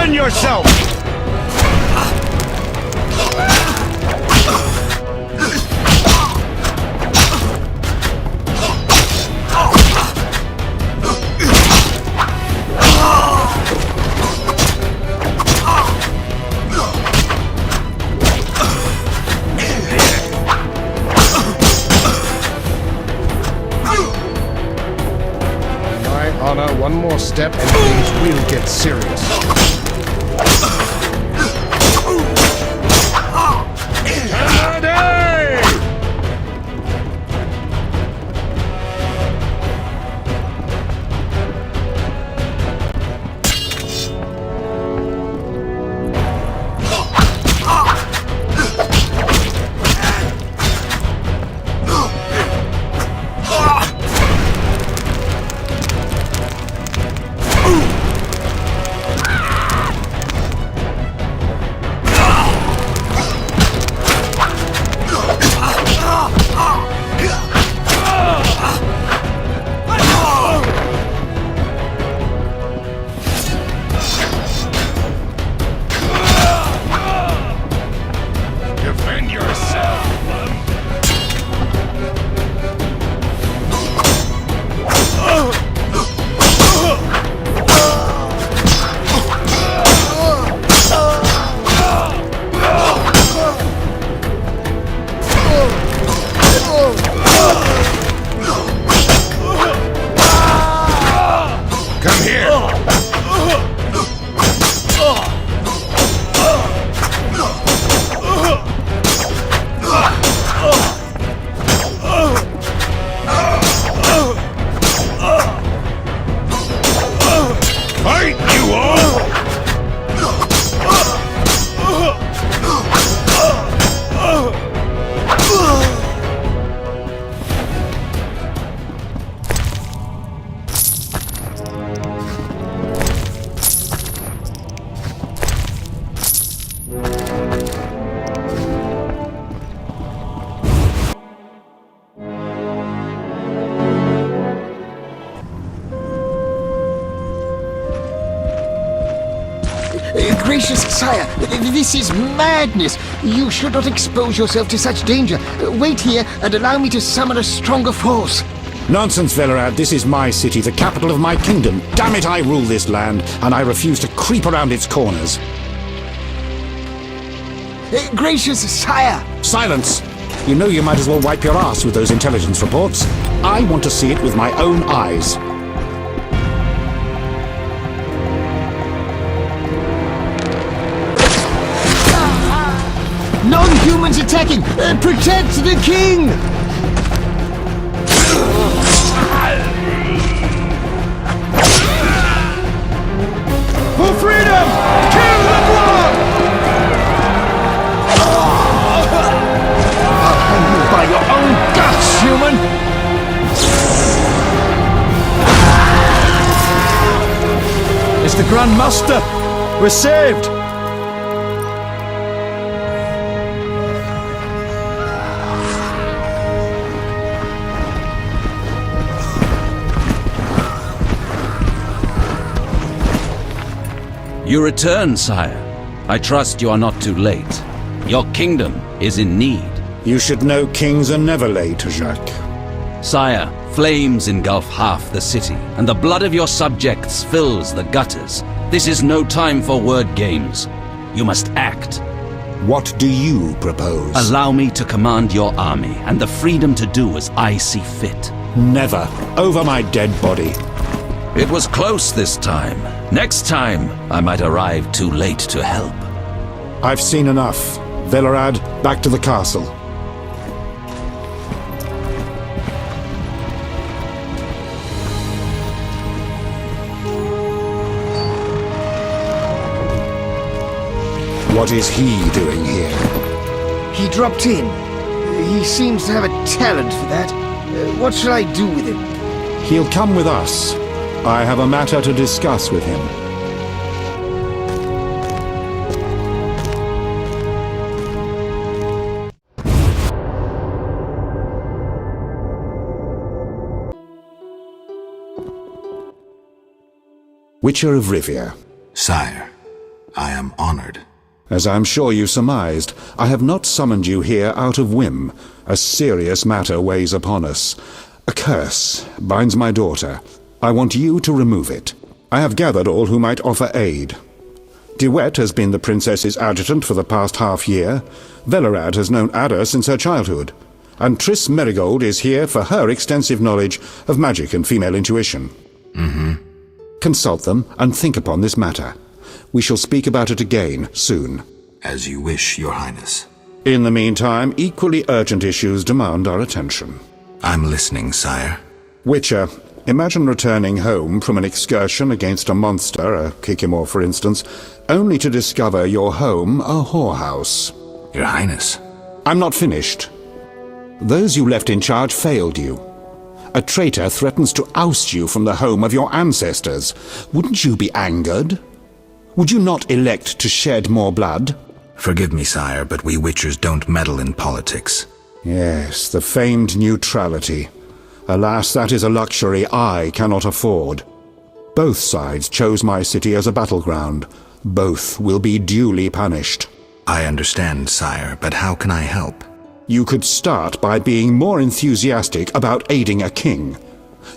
Defend yourself! One more step and things will get serious. Gracious sire, this is madness. You should not expose yourself to such danger. Wait here and allow me to summon a stronger force. Nonsense, Velerad. This is my city, the capital of my kingdom. Damn it, I rule this land, and I refuse to creep around its corners. Gracious sire! Silence! You know you might as well wipe your ass with those intelligence reports. I want to see it with my own eyes. Non-humans attacking! Protect the king! For freedom! Kill the blood! I'll hang you by your own guts, human! It's the Grand Master! We're saved! You return, sire. I trust you are not too late. Your kingdom is in need. You should know kings are never late, Jacques. Sire, flames engulf half the city, and the blood of your subjects fills the gutters. This is no time for word games. You must act. What do you propose? Allow me to command your army, and the freedom to do as I see fit. Never. Over my dead body. It was close this time. Next time, I might arrive too late to help. I've seen enough. Velerad, back to the castle. What is he doing here? He dropped in. He seems to have a talent for that. What shall I do with him? He'll come with us. I have a matter to discuss with him. Witcher of Rivia. Sire, I am honored. As I'm sure you surmised, I have not summoned you here out of whim. A serious matter weighs upon us. A curse binds my daughter. I want you to remove it. I have gathered all who might offer aid. DeWitt has been the princess's adjutant for the past half-year. Velerad has known Ada since her childhood. And Triss Merigold is here for her extensive knowledge of magic and female intuition. Consult them and think upon this matter. We shall speak about it again soon. As you wish, Your Highness. In the meantime, equally urgent issues demand our attention. I'm listening, sire. Witcher, imagine returning home from an excursion against a monster, a Kikimor for instance, only to discover your home a whorehouse. Your Highness. I'm not finished. Those you left in charge failed you. A traitor threatens to oust you from the home of your ancestors. Wouldn't you be angered? Would you not elect to shed more blood? Forgive me, sire, but we Witchers don't meddle in politics. Yes, the famed neutrality. Alas, that is a luxury I cannot afford. Both sides chose my city as a battleground. Both will be duly punished. I understand, sire, but how can I help? You could start by being more enthusiastic about aiding a king.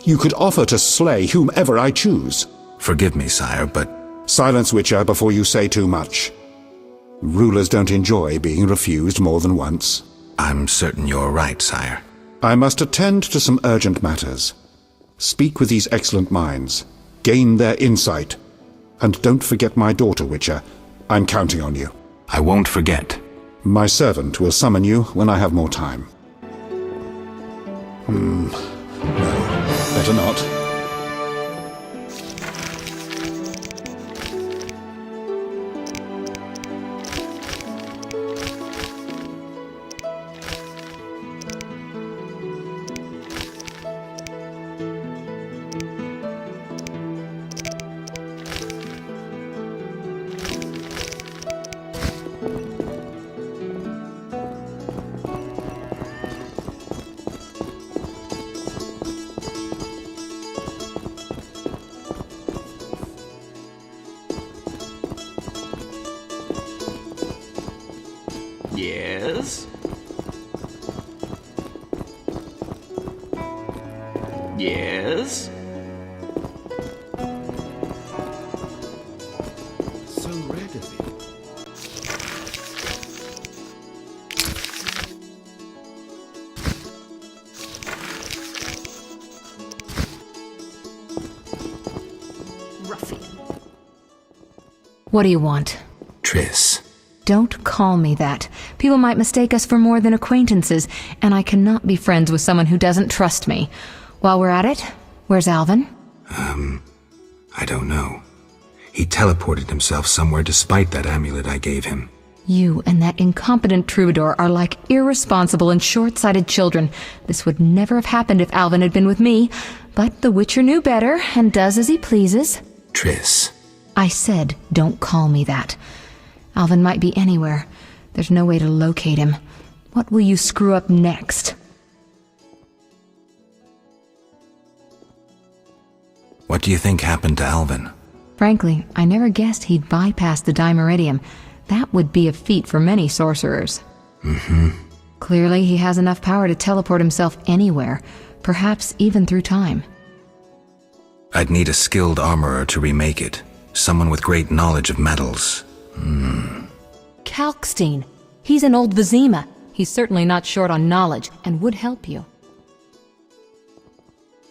You could offer to slay whomever I choose. Forgive me, sire, but... Silence, Witcher, before you say too much. Rulers don't enjoy being refused more than once. I'm certain you're right, sire. I must attend to some urgent matters. Speak with these excellent minds. Gain their insight. And don't forget my daughter, Witcher. I'm counting on you. I won't forget. My servant will summon you when I have more time. No, better not. Yes? Yes? So red of you. Ruffian. What do you want? Triss. Don't call me that. People might mistake us for more than acquaintances, and I cannot be friends with someone who doesn't trust me. While we're at it, where's Alvin? I don't know. He teleported himself somewhere despite that amulet I gave him. You and that incompetent troubadour are like irresponsible and short-sighted children. This would never have happened if Alvin had been with me, but the Witcher knew better and does as he pleases. Triss. I said, don't call me that. Alvin might be anywhere. There's no way to locate him. What will you screw up next? What do you think happened to Alvin? Frankly, I never guessed he'd bypass the Dimeridium. That would be a feat for many sorcerers. Clearly, he has enough power to teleport himself anywhere, perhaps even through time. I'd need a skilled armorer to remake it. Someone with great knowledge of metals. Kalkstein. He's an old Vizima. He's certainly not short on knowledge and would help you.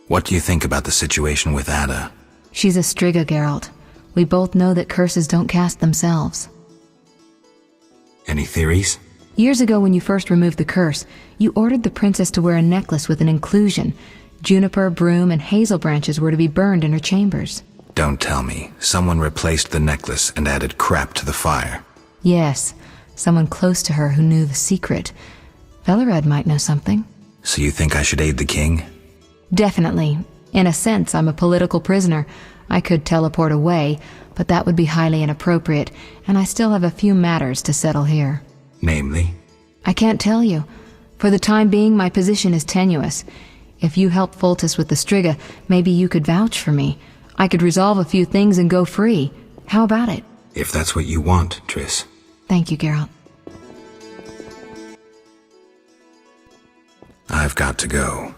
What do you think about the situation with Ada? She's a Striga, Geralt. We both know that curses don't cast themselves. Any theories? Years ago when you first removed the curse, you ordered the princess to wear a necklace with an inclusion. Juniper, broom, and hazel branches were to be burned in her chambers. Don't tell me. Someone replaced the necklace and added crap to the fire. Yes, someone close to her who knew the secret. Velerad might know something. So you think I should aid the king? Definitely. In a sense, I'm a political prisoner. I could teleport away, but that would be highly inappropriate, and I still have a few matters to settle here. Namely? I can't tell you. For the time being, my position is tenuous. If you help FOLTEST with the Striga, maybe you could vouch for me. I could resolve a few things and go free. How about it? If that's what you want, Triss. Thank you, Geralt. I've got to go.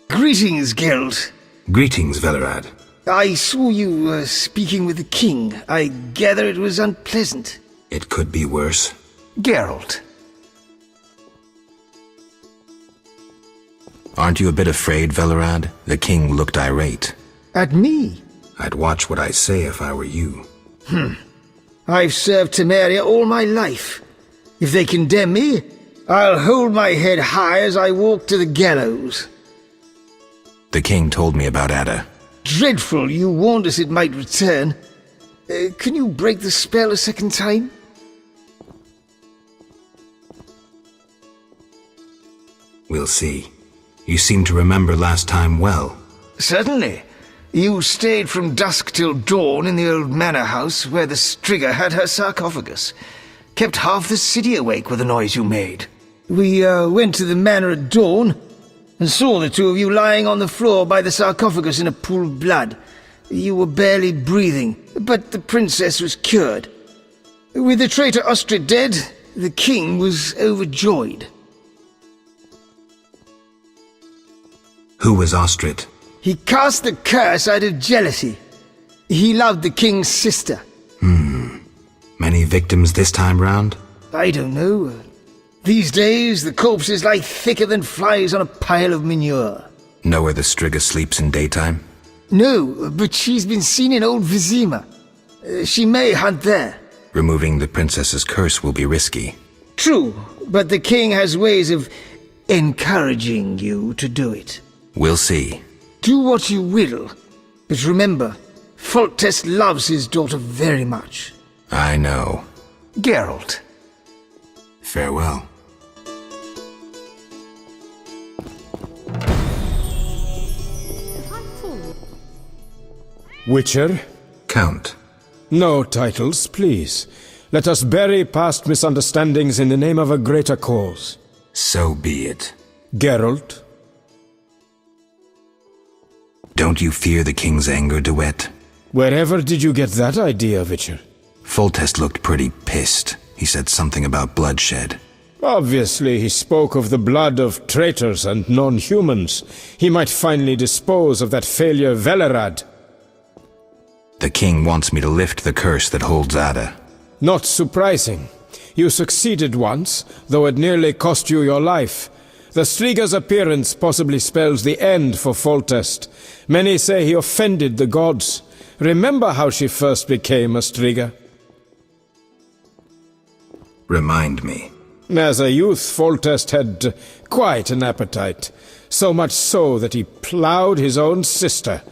Greetings, Geralt. Greetings, Velerad. I saw you speaking with the king. I gather it was unpleasant. It could be worse. Geralt. Aren't you a bit afraid, Velerad? The king looked irate. At me? I'd watch what I say if I were you. I've served Temeria all my life. If they condemn me, I'll hold my head high as I walk to the gallows. The king told me about Ada. Dreadful, you warned us it might return. Can you break the spell a second time? We'll see. You seem to remember last time well. Certainly. You stayed from dusk till dawn in the old manor house where the Striga had her sarcophagus. Kept half the city awake with the noise you made. We went to the manor at dawn and saw the two of you lying on the floor by the sarcophagus in a pool of blood. You were barely breathing, but the princess was cured. With the traitor Ostrid dead, the king was overjoyed. Who was Ostrid? He cast the curse out of jealousy. He loved the king's sister. Many victims this time round? I don't know. These days, the corpses lie thicker than flies on a pile of manure. Know where the Striga sleeps in daytime? No, but she's been seen in Old Vizima. She may hunt there. Removing the princess's curse will be risky. True, but the king has ways of encouraging you to do it. We'll see. Do what you will, but remember, FOLTEST loves his daughter very much. I know. Geralt. Farewell. Witcher? Count. No titles, please. Let us bury past misunderstandings in the name of a greater cause. So be it. Geralt? Don't you fear the king's anger, Duet? Wherever did you get that idea, Witcher? FOLTEST looked pretty pissed. He said something about bloodshed. Obviously, he spoke of the blood of traitors and non-humans. He might finally dispose of that failure Velerad. The king wants me to lift the curse that holds Ada. Not surprising. You succeeded once, though it nearly cost you your life. The Striga's appearance possibly spells the end for FOLTEST. Many say he offended the gods. Remember how she first became a Striga? Remind me. As a youth, FOLTEST had quite an appetite. So much so that he ploughed his own sister.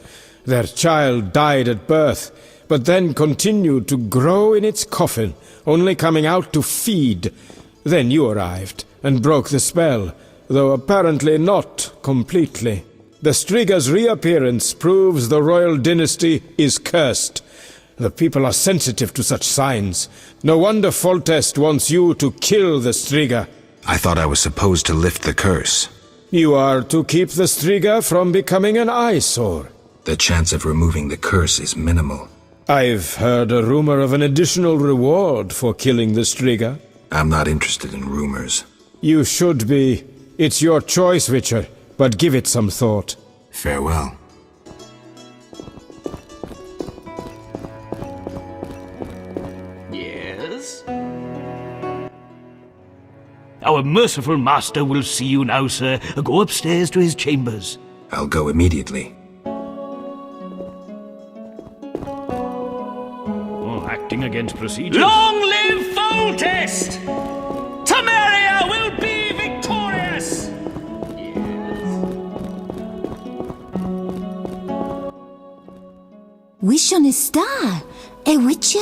Their child died at birth, but then continued to grow in its coffin, only coming out to feed. Then you arrived, and broke the spell, though apparently not completely. The Striga's reappearance proves the royal dynasty is cursed. The people are sensitive to such signs. No wonder FOLTEST wants you to kill the Striga. I thought I was supposed to lift the curse. You are to keep the Striga from becoming an eyesore. The chance of removing the curse is minimal. I've heard a rumor of an additional reward for killing the Striga. I'm not interested in rumors. You should be. It's your choice, Witcher, but give it some thought. Farewell. Yes? Our merciful master will see you now, sir. Go upstairs to his chambers. I'll go immediately. Oh, acting against procedures. Long live FOLTEST! Temeria will be victorious! Wish on a star? A witcher?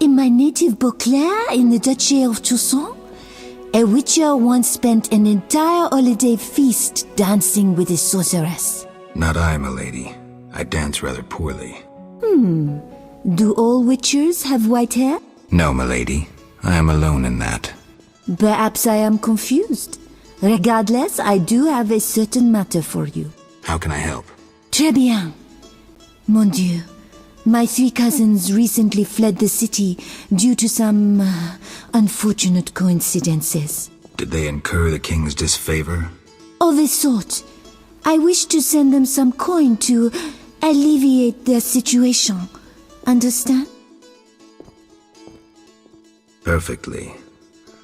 In my native Beauclair in the Duchy of Toussaint? A witcher once spent an entire holiday feast dancing with a sorceress. Not I, milady. I dance rather poorly. Do all witchers have white hair? No, milady. I am alone in that. Perhaps I am confused. Regardless, I do have a certain matter for you. How can I help? Très bien. Mon Dieu. My 3 cousins recently fled the city due to some unfortunate coincidences. Did they incur the king's disfavor? Of a sort. I wish to send them some coin to alleviate their situation. Understand? Perfectly.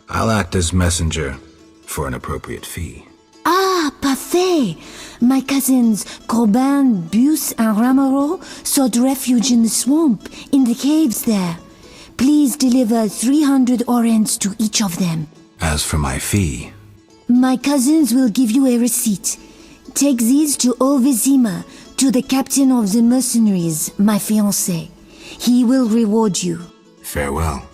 I'll act as messenger for an appropriate fee. Ah, parfait! My cousins Corbin, Buse, and Ramiro sought refuge in the swamp, in the caves there. Please deliver 300 orens to each of them. As for my fee... My cousins will give you a receipt. Take these to Ovizima, to the captain of the mercenaries, my fiancé. He will reward you. Farewell.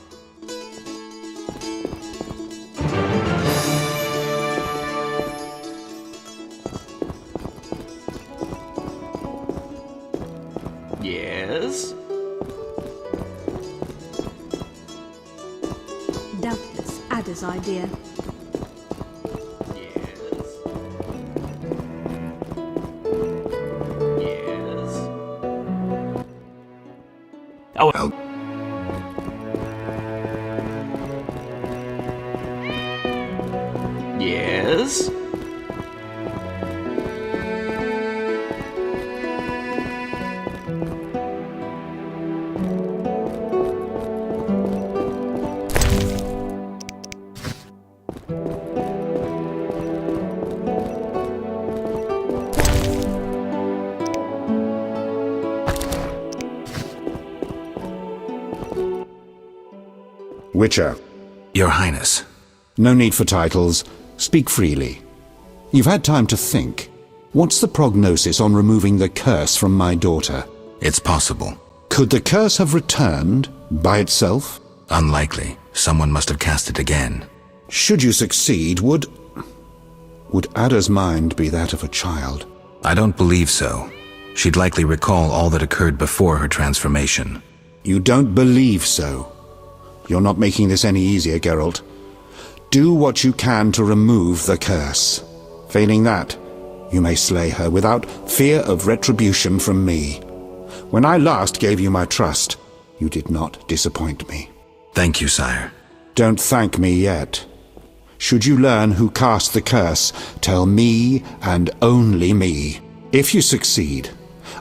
Yes? Doubtless Ada's idea. Yes. Yes. Oh, Well, yes? Witcher. Your Highness. No need for titles. Speak freely. You've had time to think. What's the prognosis on removing the curse from my daughter? It's possible. Could the curse have returned by itself? Unlikely. Someone must have cast it again. Should you succeed, would Ada's mind be that of a child? I don't believe so. She'd likely recall all that occurred before her transformation. You don't believe so. You're not making this any easier, Geralt. Do what you can to remove the curse. Failing that, you may slay her without fear of retribution from me. When I last gave you my trust, you did not disappoint me. Thank you, sire. Don't thank me yet. Should you learn who cast the curse, tell me and only me. If you succeed,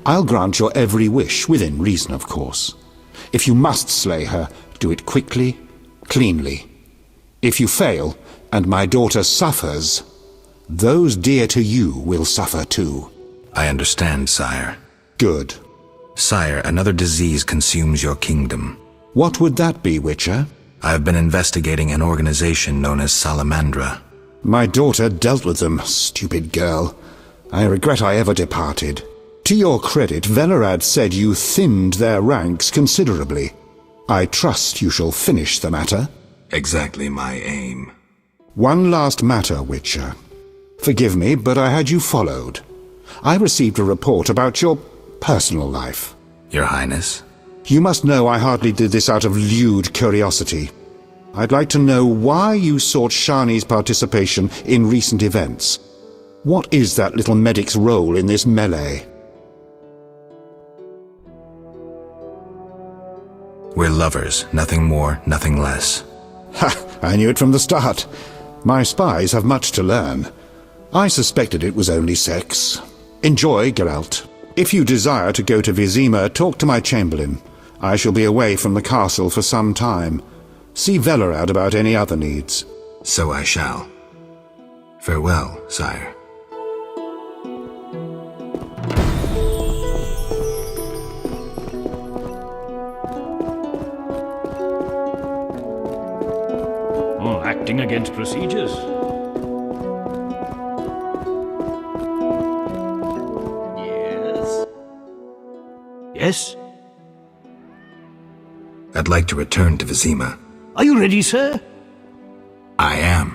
I'll grant your every wish, within reason, of course. If you must slay her, do it quickly, cleanly. If you fail, and my daughter suffers, those dear to you will suffer too. I understand, sire. Good. Sire, another disease consumes your kingdom. What would that be, Witcher? I have been investigating an organization known as Salamandra. My daughter dealt with them, stupid girl. I regret I ever departed. To your credit, Velerad said you thinned their ranks considerably. I trust you shall finish the matter. Exactly my aim. One last matter, Witcher. Forgive me, but I had you followed. I received a report about your personal life. Your Highness? You must know I hardly did this out of lewd curiosity. I'd like to know why you sought Shani's participation in recent events. What is that little medic's role in this melee? We're lovers, nothing more, nothing less. Ha! I knew it from the start. My spies have much to learn. I suspected it was only sex. Enjoy, Geralt. If you desire to go to Vizima, talk to my chamberlain. I shall be away from the castle for some time. See Velerad about any other needs. So I shall. Farewell, sire. Acting against procedures. Yes? Yes? I'd like to return to Vizima. Are you ready, sir? I am.